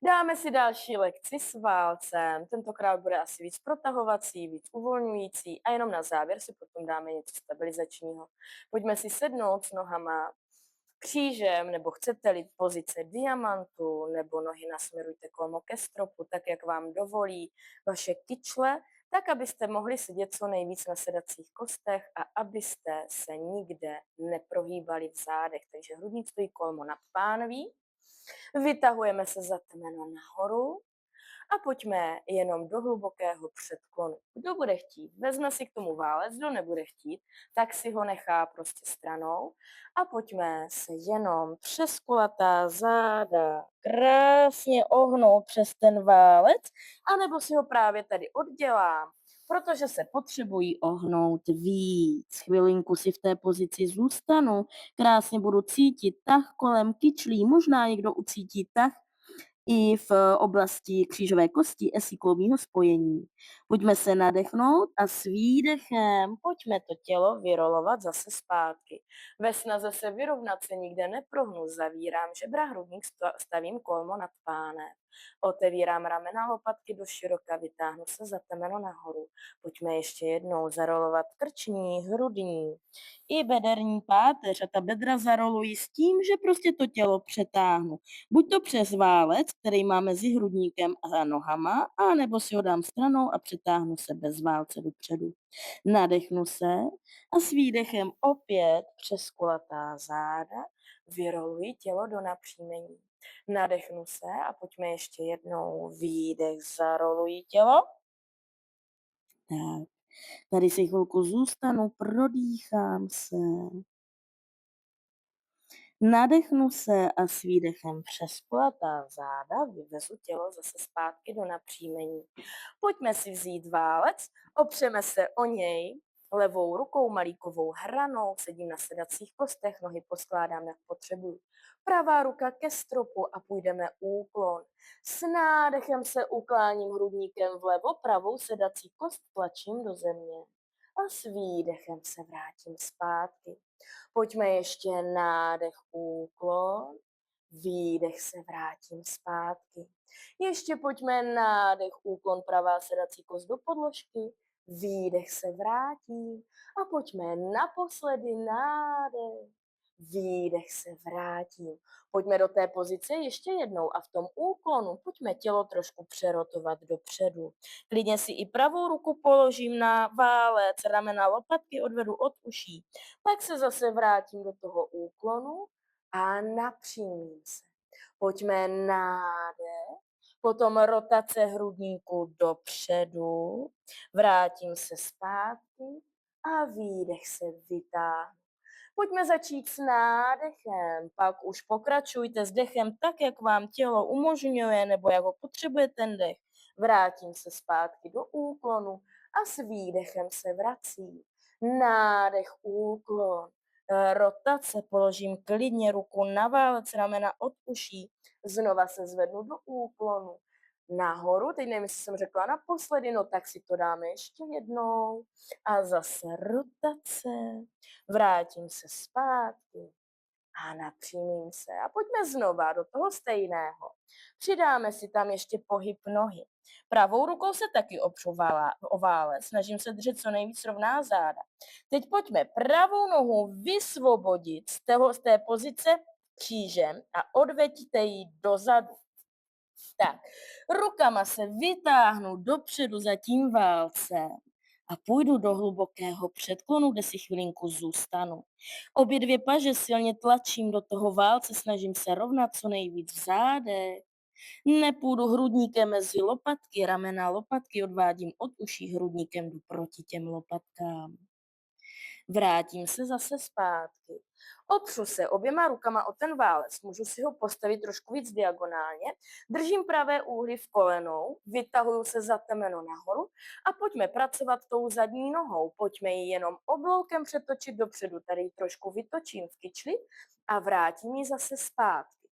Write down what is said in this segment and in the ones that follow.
Dáme si další lekci s válcem. Tentokrát bude asi víc protahovací, víc uvolňující a jenom na závěr si potom dáme něco stabilizačního. Pojďme si sednout s nohama křížem, nebo chcete-li pozice diamantu, nebo nohy nasměrujte kolmo ke stropu, tak jak vám dovolí vaše kyčle, tak abyste mohli sedět co nejvíc na sedacích kostech a abyste se nikde neprohýbali v zádech. Takže hrudník stojí kolmo nad pánví. Vytahujeme se za temeno nahoru a pojďme jenom do hlubokého předklonu. Kdo bude chtít, vezme si k tomu válec, kdo nebude chtít, tak si ho nechá prostě stranou a pojďme se jenom přes kulatá záda krásně ohnout přes ten válec, anebo si ho právě tady oddělám, protože se potřebují ohnout víc. Chvilinku si v té pozici zůstanu, krásně budu cítit tah kolem kyčlí, možná někdo ucítí tah i v oblasti křížové kosti esíklového spojení. Pojďme se nadechnout a s výdechem pojďme to tělo vyrolovat zase zpátky. Ve snaze se vyrovnat se nikde neprohnu, zavírám žebra, hrudník stavím kolmo nad pánem. Otevírám ramena, lopatky do široka, vytáhnu se za temeno nahoru. Pojďme ještě jednou zarolovat krční, hrudní i bederní páteř a ta bedra zaroluji s tím, že prostě to tělo přetáhnu. Buď to přes válec, který mám mezi hrudníkem a nohama, anebo si ho dám stranou a přetáhnu se bez válce dopředu. Nadechnu se a s výdechem opět přes kulatá záda vyroluji tělo do napřímení. Nadechnu se a pojďme ještě jednou výdech, zaroluji tělo. Tak, tady si chvilku zůstanu, prodýchám se. Nadechnu se a s výdechem přes kulatá záda vyvezu tělo zase zpátky do napřímení. Pojďme si vzít válec, opřeme se o něj levou rukou malíkovou hranou, sedím na sedacích kostech, nohy poskládám, jak potřebuju. Pravá ruka ke stropu a půjdeme úklon. S nádechem se ukláním hrudníkem vlevo, pravou sedací kost tlačím do země. A s výdechem se vrátím zpátky. Pojďme ještě nádech, úklon, výdech se vrátím zpátky. Ještě pojďme nádech, úklon, pravá sedací kost do podložky, výdech se vrátím a pojďme naposledy nádech, výdech se vrátím. Pojďme do té pozice ještě jednou a v tom úklonu pojďme tělo trošku přerotovat dopředu. Klidně si i pravou ruku položím na válec, ramena, lopatky odvedu od uší. Pak se zase vrátím do toho úklonu a napřímím se. Pojďme nádech, potom rotace hrudníku dopředu, vrátím se zpátky a výdech se vytáhnu. Pojďme začít s nádechem, pak už pokračujte s dechem tak, jak vám tělo umožňuje nebo jak ho potřebuje ten dech. Vrátím se zpátky do úklonu a s výdechem se vracím. Nádech, úklon, rotace, položím klidně ruku na válec, ramena od uší, znova se zvednu do úklonu, nahoru, teď nevím, jestli jsem řekla naposledy, no tak si to dáme ještě jednou a zase rotace, vrátím se zpátky a napřímím se a pojďme znova do toho stejného. Přidáme si tam ještě pohyb nohy. Pravou rukou se taky opřu o válec, snažím se držet co nejvíc rovná záda. Teď pojďme pravou nohu vysvobodit z té pozice křížem a odveďte ji dozadu. Tak, rukama se vytáhnu dopředu za tím válcem a půjdu do hlubokého předklonu, kde si chvilinku zůstanu. Obě dvě paže silně tlačím do toho válce, snažím se rovnat co nejvíc v zádech. Nepůjdu hrudníkem mezi lopatky, ramena lopatky odvádím od uší, hrudníkem jdu proti těm lopatkám. Vrátím se zase zpátky. Opřu se oběma rukama o ten válec, můžu si ho postavit trošku víc diagonálně, držím pravé úhly v kolenou, vytahuju se za temeno nahoru a pojďme pracovat tou zadní nohou. Pojďme ji jenom obloukem přetočit dopředu, tady ji trošku vytočím v kyčli a vrátím ji zase zpátky.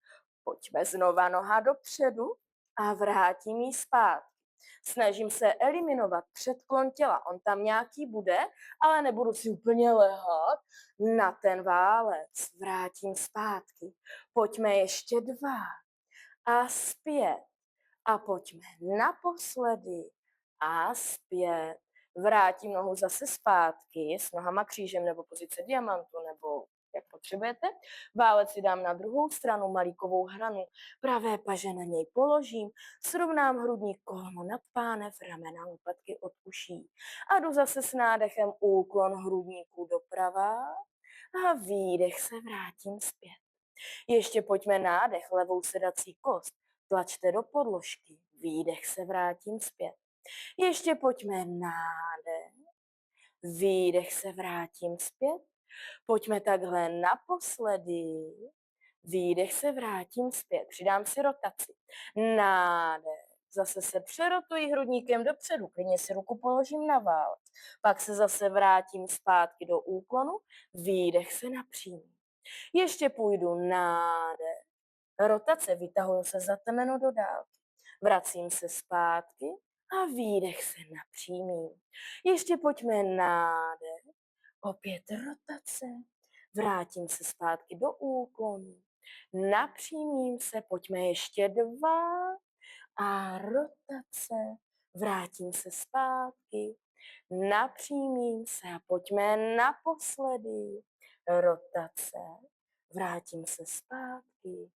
Pojďme znova noha dopředu a vrátím ji zpátky. Snažím se eliminovat předklon těla. On tam nějaký bude, ale nebudu si úplně lehat na ten válec. Vrátím zpátky. Pojďme ještě dva. a zpět. A pojďme naposledy a zpět. Vrátím nohu zase zpátky s nohama křížem nebo pozice diamantu nebo jak potřebujete. Válec si dám na druhou stranu, malíkovou hranu, pravé paže na něj položím, srovnám hrudní kolmo nad pánev, ramena, lopatky od uší. A jdu zase s nádechem úklon hrudníků doprava a výdech se vrátím zpět. Ještě pojďme nádech, levou sedací kost. Tlačte do podložky, výdech se vrátím zpět. Ještě pojďme nádech, výdech se vrátím zpět. Pojďme takhle naposledy, výdech se vrátím zpět. Přidám si rotaci. Nádech, zase se přerotuji hrudníkem dopředu, klidně si ruku položím na válec. Pak se zase vrátím zpátky do úklonu, výdech se napřímím. Ještě půjdu nádech, rotace, vytahuju se za temeno do dálky. Vracím se zpátky a výdech se napřímím. Ještě pojďme nádech, opět rotace, vrátím se zpátky do úklonu. Napřímím se, pojďme ještě 2 a rotace, vrátím se zpátky, napřímím se a pojďme naposledy, rotace, vrátím se zpátky,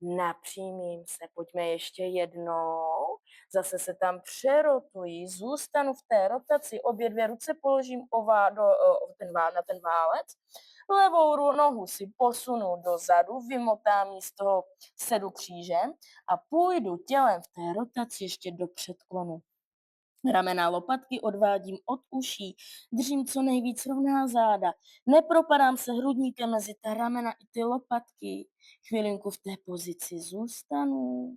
napřímím se, pojďme ještě jednou, zase se tam přerotuji, zůstanu v té rotaci, obě dvě ruce položím na ten válec, levou nohu si posunu dozadu, vymotám ji z toho sedu křížem a půjdu tělem v té rotaci ještě do předklonu. Ramena, lopatky odvádím od uší, držím co nejvíc rovná záda, nepropadám se hrudníkem mezi ta ramena i ty lopatky. Chvilinku v té pozici zůstanu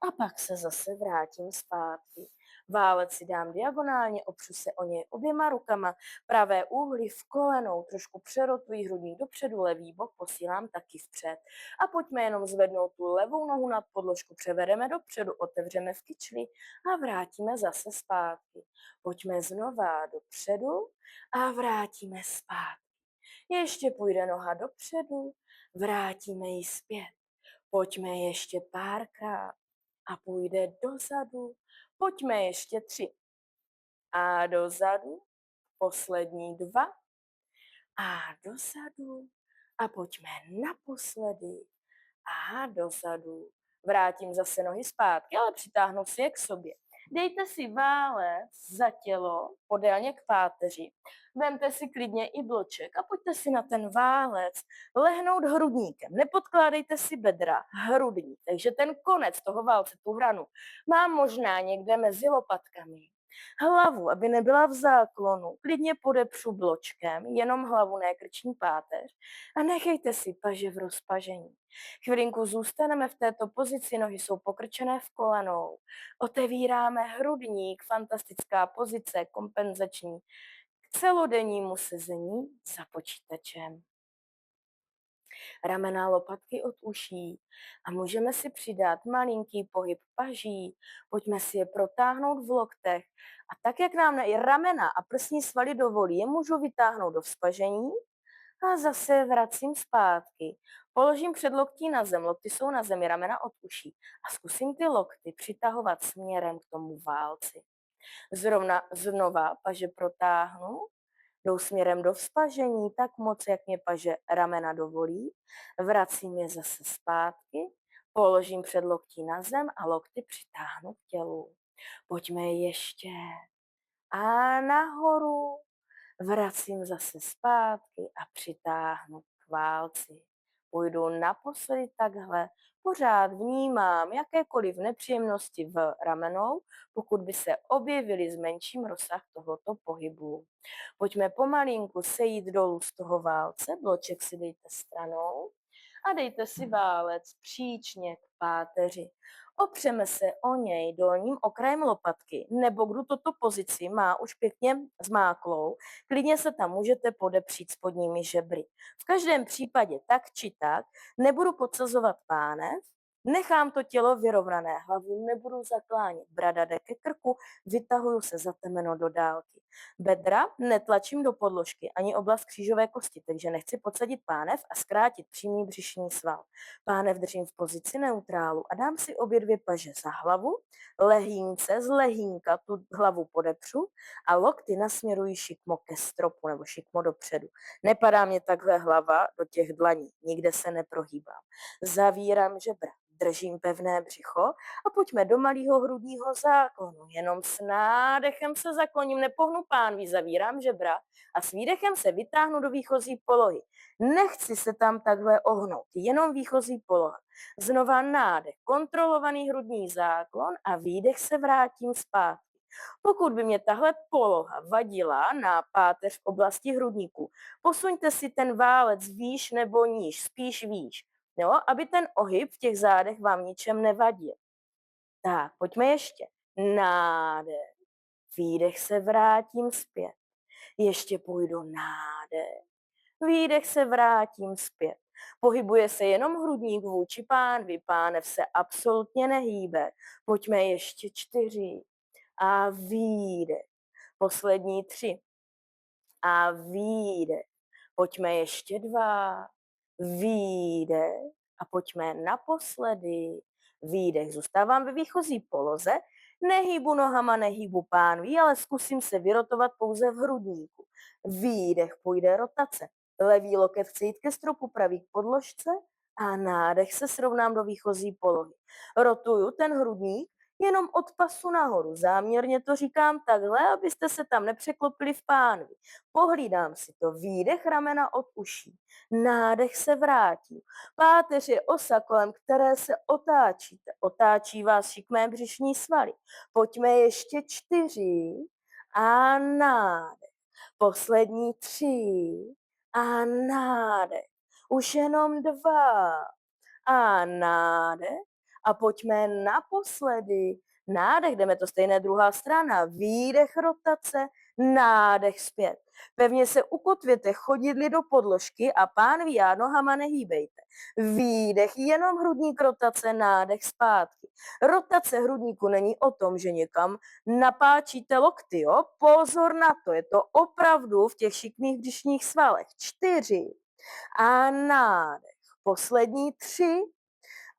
a pak se zase vrátím zpátky. Válec si dám diagonálně, opřu se o něj oběma rukama, pravé úhly v kolenou, trošku přerotuji hrudník dopředu, levý bok posílám taky vpřed. A pojďme jenom zvednout tu levou nohu nad podložku, převedeme dopředu, otevřeme v kyčli a vrátíme zase zpátky. Pojďme znova dopředu a vrátíme zpátky. Ještě půjde noha dopředu, vrátíme ji zpět. Pojďme ještě párkrát a půjde dozadu. Pojďme ještě 3. A dozadu, poslední 2. A dozadu. A pojďme naposledy. A dozadu. Vrátím zase nohy zpátky, ale přitáhnu si je k sobě. Dejte si válec za tělo podélně k páteři. Vemte si klidně i bloček a pojďte si na ten válec lehnout hrudníkem. Nepodkládejte si bedra, hrudník. Takže ten konec toho válce, tu hranu, mám možná někde mezi lopatkami. Hlavu, aby nebyla v záklonu, klidně podepřu bločkem, jenom hlavu, ne krční páteř a nechejte si paže v rozpažení. Chvilinku zůstaneme v této pozici, nohy jsou pokrčené v kolenou. Otevíráme hrudník, fantastická pozice, kompenzační k celodennímu sezení za počítačem. Ramena, lopatky od uší a můžeme si přidat malinký pohyb paží, pojďme si je protáhnout v loktech a tak, jak nám i ramena a prsní svaly dovolí, je můžu vytáhnout do vzpažení a zase vracím zpátky. Položím předloktí na zem, lokty jsou na zemi, ramena od uší a zkusím ty lokty přitahovat směrem k tomu válci. Znova paže protáhnu, jdou směrem do vzpažení tak moc, jak mě paže ramena dovolí, vracím je zase zpátky, položím předloktí na zem a lokty přitáhnu k tělu. Pojďme ještě a nahoru, vracím zase zpátky a přitáhnu k válci. Půjdu naposledy takhle, pořád vnímám jakékoliv nepříjemnosti v ramenou, pokud by se objevily, zmenším rozsah tohoto pohybu. Pojďme pomalinku sejít dolů z toho válce, bloček si dejte stranou a dejte si válec příčně k páteři. Opřeme se o něj dolním okrajem lopatky, nebo kdo toto pozici má už pěkně zmáklou, klidně se tam můžete podepřít spodními žebry. V každém případě tak či tak nebudu podsazovat pánev, Nechám to tělo vyrovnané, hlavu nebudu zaklánět, brada jde ke krku, vytahuju se za temeno do dálky. Bedra netlačím do podložky, ani oblast křížové kosti, takže nechci podsadit pánev a zkrátit přímý břišní sval. Pánev držím v pozici neutrálu a dám si obě dvě paže za hlavu, lehínce z lehínka tu hlavu podepřu a lokty nasměruji šikmo ke stropu nebo šikmo dopředu. Nepadá mě takhle hlava do těch dlaní, nikde se neprohýbám. Zavírám žebra, držím pevné břicho a pojďme do malého hrudního záklonu. Jenom s nádechem se zakloním, nepohnu pánví, zavírám žebra a s výdechem se vytáhnu do výchozí polohy. Nechci se tam takhle ohnout, jenom výchozí poloha. Znova nádech, kontrolovaný hrudní záklon a výdech se vrátím zpátky. Pokud by mě tahle poloha vadila na páteř v oblasti hrudníku, posuňte si ten válec výš nebo níž, spíš výš, jo, aby ten ohyb v těch zádech vám ničem nevadil. Tak, pojďme ještě. Nádech, výdech se vrátím zpět. Ještě půjdu nádech, výdech se vrátím zpět. Pohybuje se jenom hrudník vůči pánvi, pánev se absolutně nehýbe. Pojďme ještě 4 a výdech. Poslední 3 a výdech. Pojďme ještě 2, výdech a pojďme naposledy, výdech. Zůstávám ve výchozí poloze, nehýbu nohama, nehýbu pánví, ale zkusím se vyrotovat pouze v hrudníku. Výdech, půjde rotace. Levý loket chce jít ke stropu, pravý k podložce a nádech se srovnám do výchozí polohy. Rotuju ten hrudník jenom od pasu nahoru. Záměrně to říkám takhle, abyste se tam nepřeklopili v pánvi. Pohlídám si to. Výdech ramena od uší. Nádech se vrátí. Páteř je osa, kolem které se otáčíte. Otáčí vás šikmé břišní svaly. Pojďme ještě 4 a nádech. Poslední 3 a nádech. Už jenom 2 a nádech. A pojďme naposledy. Nádech, jdeme to stejné druhá strana. Výdech rotace, nádech zpět. Pevně se ukotvěte chodidly do podložky a pánví a nohama nehýbejte. Výdech, jenom hrudník rotace, nádech zpátky. Rotace hrudníku není o tom, že někam napáčíte lokty, jo? Pozor na to, je to opravdu v těch šikmých břišních svalech. 4 a nádech. Poslední 3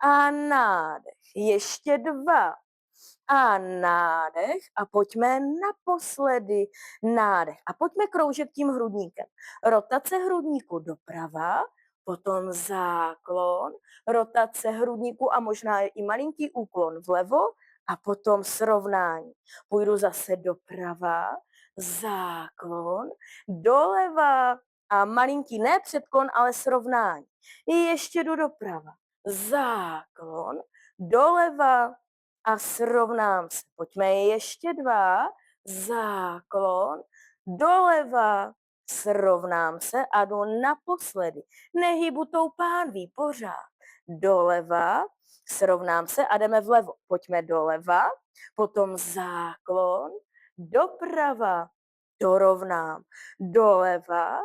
a nádech. Ještě 2 a nádech a pojďme naposledy nádech. A pojďme kroužet tím hrudníkem. Rotace hrudníku doprava, potom záklon, rotace hrudníku a možná i malinký úklon vlevo a potom srovnání. Půjdu zase doprava, záklon, doleva a malinký ne předklon, ale srovnání. Ještě jdu doprava, záklon, doleva a srovnám se. Pojďme ještě 2, záklon, doleva, srovnám se a jdu naposledy. Nehýbu tou pánví, pořád. Doleva, srovnám se a jdeme vlevo. Pojďme doleva, potom záklon, doprava, dorovnám, doleva,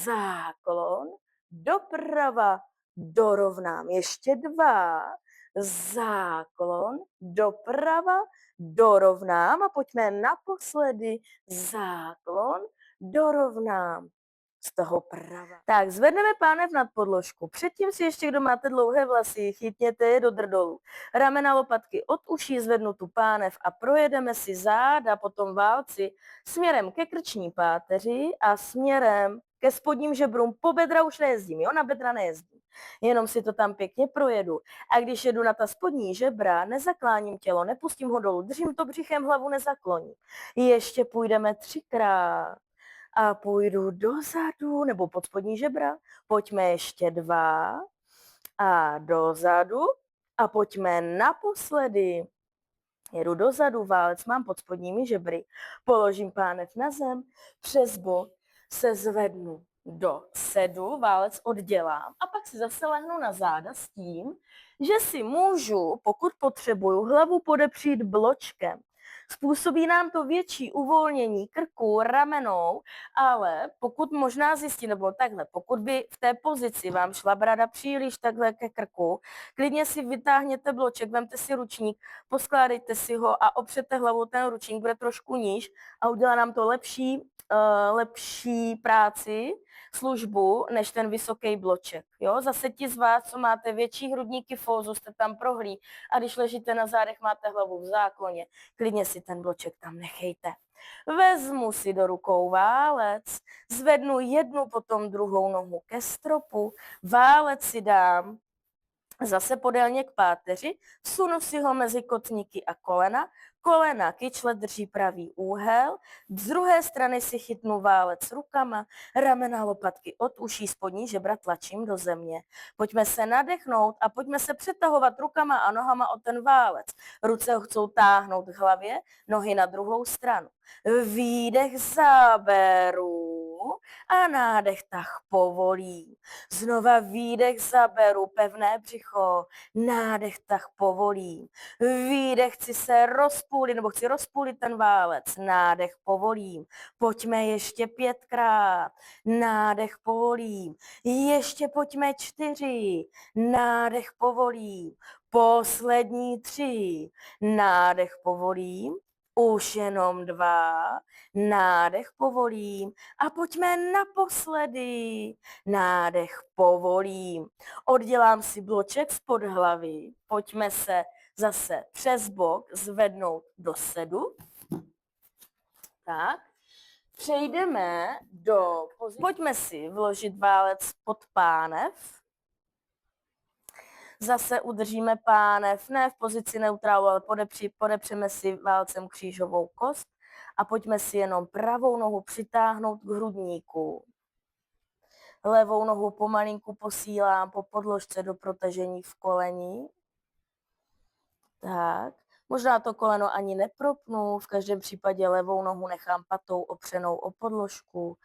záklon, doprava, dorovnám. Ještě 2, záklon, doprava, dorovnám a pojďme naposledy záklon, dorovnám z toho prava. Tak, zvedneme pánev nad podložku. Předtím si ještě, kdo máte dlouhé vlasy, chytněte je do drdolů. Ramena lopatky od uší, zvednu tu pánev a projedeme si záda po tom válci směrem ke krční páteři a směrem ke spodním žebrům. Po bedra už nejezdím, jo, na bedra nejezdím. Jenom si to tam pěkně projedu. A když jedu na ta spodní žebra, nezakláním tělo, nepustím ho dolů, držím to břichem, hlavu nezakloním. Ještě půjdeme 3krát. A půjdu dozadu, nebo pod spodní žebra. Pojďme ještě 2 a dozadu a pojďme naposledy. Jedu dozadu, válec mám pod spodními žebry, položím pánev na zem, přes bok se zvednu do sedu, válec oddělám a pak si zase lehnu na záda s tím, že si můžu, pokud potřebuju, hlavu podepřít bločkem. Způsobí nám to větší uvolnění krku, ramenou, ale pokud možná zjistí, nebo takhle, pokud by v té pozici vám šla brada příliš takhle ke krku, klidně si vytáhněte bloček, vemte si ručník, poskládejte si ho a opřete hlavou ten ručník, bude trošku níž a udělá nám to lepší práci, službu, než ten vysoký bloček. Jo? Zase ti z vás, co máte větší hrudní kyfózu, jste tam prohlí a když ležíte na zádech, máte hlavu v zákloně, klidně si ten bloček tam nechejte. Vezmu si do rukou válec, zvednu jednu, potom druhou nohu ke stropu, válec si dám zase podélně k páteři, vsunu si ho mezi kotníky a kolena kyčle drží pravý úhel, z druhé strany si chytnu válec rukama, ramena lopatky od uší, spodní žebra tlačím do země. Pojďme se nadechnout a pojďme se přetahovat rukama a nohama o ten válec. Ruce ho chcou táhnout k hlavě, nohy na druhou stranu. Výdech zaberu a nádech tah povolím. Znova výdech zaberu, pevné břicho, nádech tah povolím. Výdech chci se rozpůlit, nebo chci rozpůlit ten válec, nádech povolím. Pojďme ještě 5krát, nádech povolím. Ještě pojďme 4, nádech povolím. Poslední 3, nádech povolím. Už jenom 2, nádech povolím a pojďme naposledy, nádech povolím. Oddělám si bloček spod hlavy, pojďme se zase přes bok zvednout do sedu. Tak, přejdeme do pozice. Pojďme si vložit válec pod pánev. Zase udržíme pánev, ne v pozici neutrálu, ale podepřeme si válcem křížovou kost a pojďme si jenom pravou nohu přitáhnout k hrudníku. Levou nohu pomalinku posílám po podložce do protažení v koleni. Tak, možná to koleno ani nepropnu, v každém případě levou nohu nechám patou opřenou o podložku,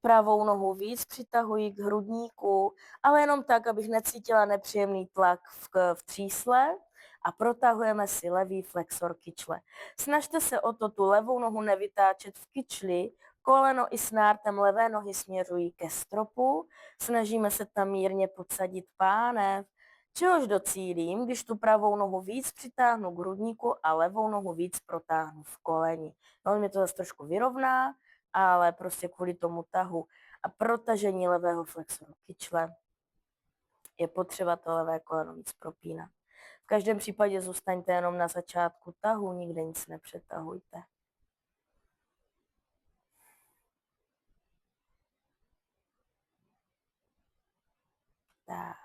pravou nohu víc přitahuji k hrudníku, ale jenom tak, abych necítila nepříjemný tlak v třísle a protahujeme si levý flexor kyčle. Snažte se o to tu levou nohu nevytáčet v kyčli, koleno i s nártem levé nohy směřují ke stropu, snažíme se tam mírně podsadit pánev, čehož docílím, když tu pravou nohu víc přitáhnu k hrudníku a levou nohu víc protáhnu v koleni. No, mě to zase trošku vyrovná, ale prostě kvůli tomu tahu a protažení levého flexoru kyčle je potřeba to levé koleno víc propínat. V každém případě zůstaňte jenom na začátku tahu, nikde nic nepřetahujte. Tak.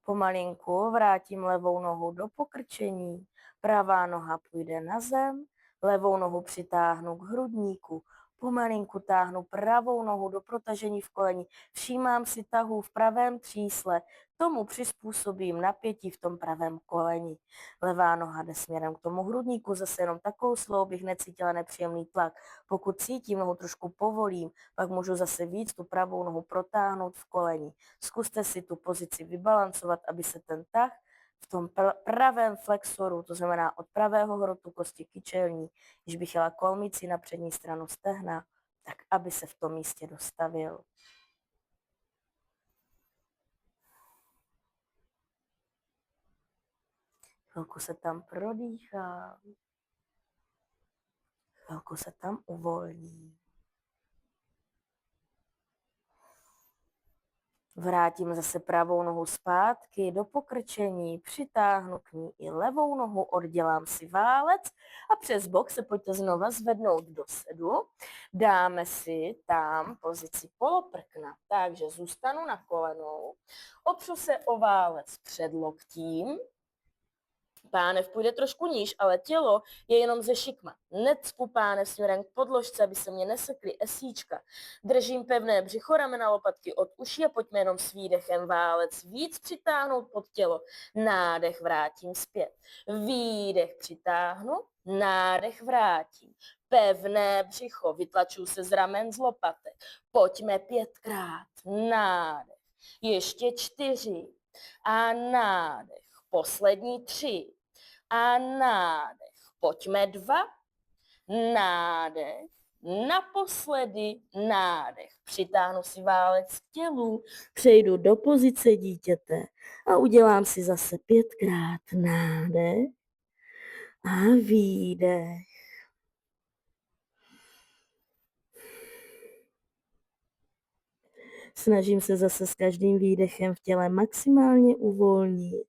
Pomalinku vrátím levou nohu do pokrčení, pravá noha půjde na zem, levou nohu přitáhnu k hrudníku, pomalinku táhnu pravou nohu do protažení v koleni, všímám si tahu v pravém třísle, tomu přizpůsobím napětí v tom pravém koleni. Levá noha jde směrem k tomu hrudníku, zase jenom takovou slou, bych necítila nepříjemný tlak. Pokud cítím, nohu trošku povolím, pak můžu zase víc tu pravou nohu protáhnout v koleni. Zkuste si tu pozici vybalancovat, aby se ten tah v tom pravém flexoru, to znamená od pravého hrotu kosti kyčelní, když bych jela kolmici na přední stranu stehna, tak aby se v tom místě dostavil. Chvilku se tam prodýchá, chvilku se tam uvolní. Vrátím zase pravou nohu zpátky do pokrčení, přitáhnu k ní i levou nohu, oddělám si válec a přes bok se pojďte znova zvednout do sedu. Dáme si tam pozici poloprkna, takže zůstanu na kolenou, opřu se o válec před loktím, pánev půjde trošku níž, ale tělo je jenom ze šikma. Necpu pánev směrem k podložce, aby se mě nesekly esíčka. Držím pevné břicho, ramena, lopatky od uší a pojďme jenom s výdechem válec víc přitáhnout pod tělo. Nádech vrátím zpět. Výdech přitáhnu, nádech vrátím. Pevné břicho, vytlačuju se z ramen, z lopatek. Pojďme 5krát. Nádech. Ještě 4. A nádech. Poslední 3. A nádech. Pojďme 2. nádech, naposledy nádech. Přitáhnu si válec k tělu, přejdu do pozice dítěte a udělám si zase 5krát nádech a výdech. Snažím se zase s každým výdechem v těle maximálně uvolnit.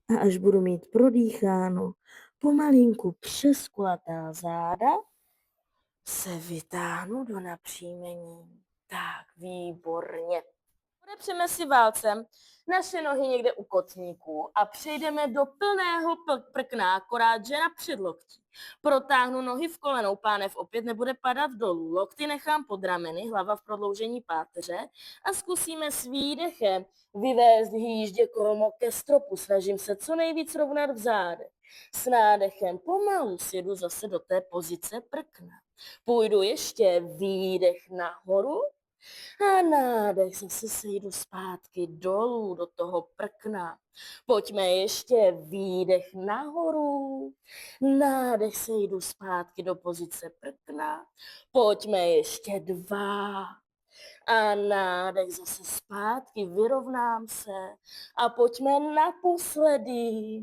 A až budu mít prodýcháno, pomalinku přes kulatá záda se vytáhnu do napříjmení. Tak, výborně. Podepřeme si válcem naše nohy někde u kotníků a přejdeme do plného prkna, akorát že na předloktí. Protáhnu nohy v kolenou, pánev opět nebude padat dolů, lokty nechám pod rameny, hlava v prodloužení páteře a zkusíme s výdechem vyvést hýždě kolmo ke stropu. Snažím se co nejvíc rovnat v zádech. S nádechem pomalu sjedu zase do té pozice prkna. Půjdu ještě výdech nahoru a nádech, zase sejdu zpátky dolů do toho prkna. Pojďme ještě výdech nahoru, nádech, sejdu zpátky do pozice prkna. Pojďme ještě 2. A nádech, zase zpátky, vyrovnám se. A pojďme naposledy.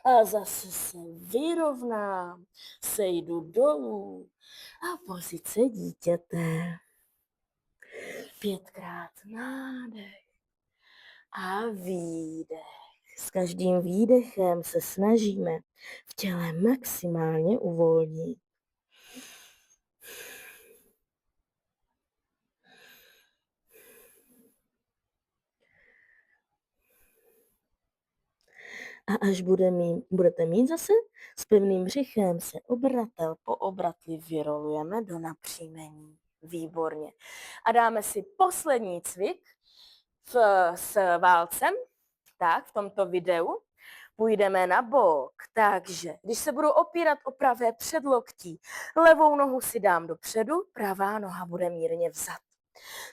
A zase se vyrovnám, sejdu dolů. A pozice dítěte. 5krát nádech a výdech. S každým výdechem se snažíme v těle maximálně uvolnit. A až budete mít zase s pevným břichem se obratel po obratli vyrolujeme do napříjmení. Výborně. A dáme si poslední cvik s válcem, tak v tomto videu. Půjdeme na bok, takže když se budu opírat o pravé předloktí, levou nohu si dám dopředu, pravá noha bude mírně vzad.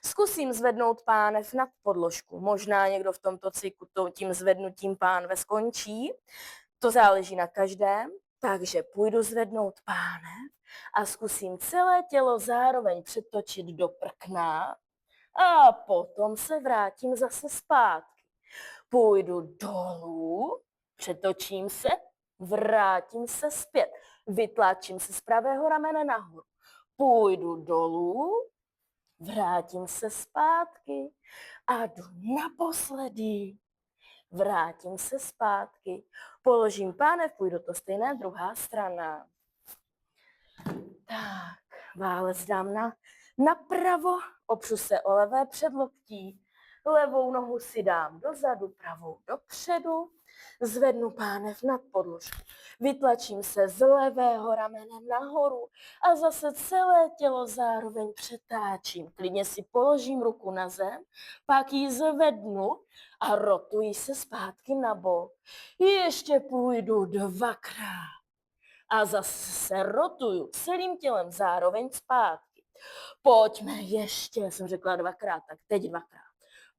Zkusím zvednout pánev nad podložku. Možná někdo v tomto cviku tím zvednutím pánve skončí. To záleží na každém. Takže půjdu zvednout pánev a zkusím celé tělo zároveň přetočit do prkna a potom se vrátím zase zpátky. Půjdu dolů, přetočím se, vrátím se zpět. Vytlačím se z pravého ramene nahoru. Půjdu dolů, vrátím se zpátky a jdu naposledy. Vrátím se zpátky, položím pánev, půjdu to stejné, druhá strana. Tak, válec dám napravo, opřu se o levé předloktí, levou nohu si dám dozadu, pravou dopředu, zvednu pánev nad podložku, vytlačím se z levého ramene nahoru a zase celé tělo zároveň přetáčím. Klidně si položím ruku na zem, pak ji zvednu a rotuji se zpátky na bok. Ještě půjdu 2krát. A zase se rotuju celým tělem zároveň zpátky. Pojďme ještě, jsem řekla 2krát, tak teď 2krát.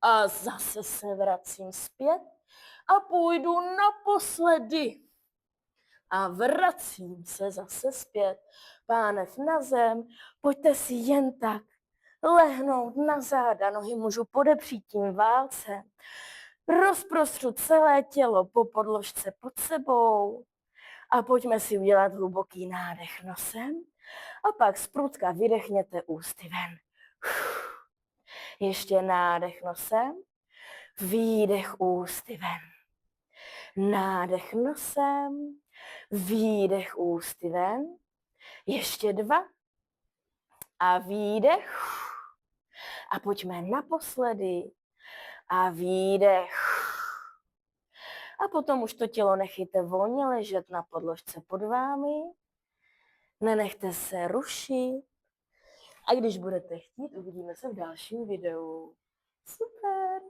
A zase se vracím zpět a půjdu naposledy. A vracím se zase zpět. Pánev na zem, pojďte si jen tak lehnout na záda, nohy můžu podepřít tím válcem. Rozprostřu celé tělo po podložce pod sebou. A pojďme si udělat hluboký nádech nosem a pak z prudka vydechněte ústy ven. Ještě nádech nosem, výdech ústy ven. Nádech nosem, výdech ústy ven. Ještě 2 a výdech. A pojďme naposledy a výdech. A potom už to tělo nechejte volně ležet na podložce pod vámi. Nenechte se rušit. A když budete chtít, uvidíme se v dalším videu. Super!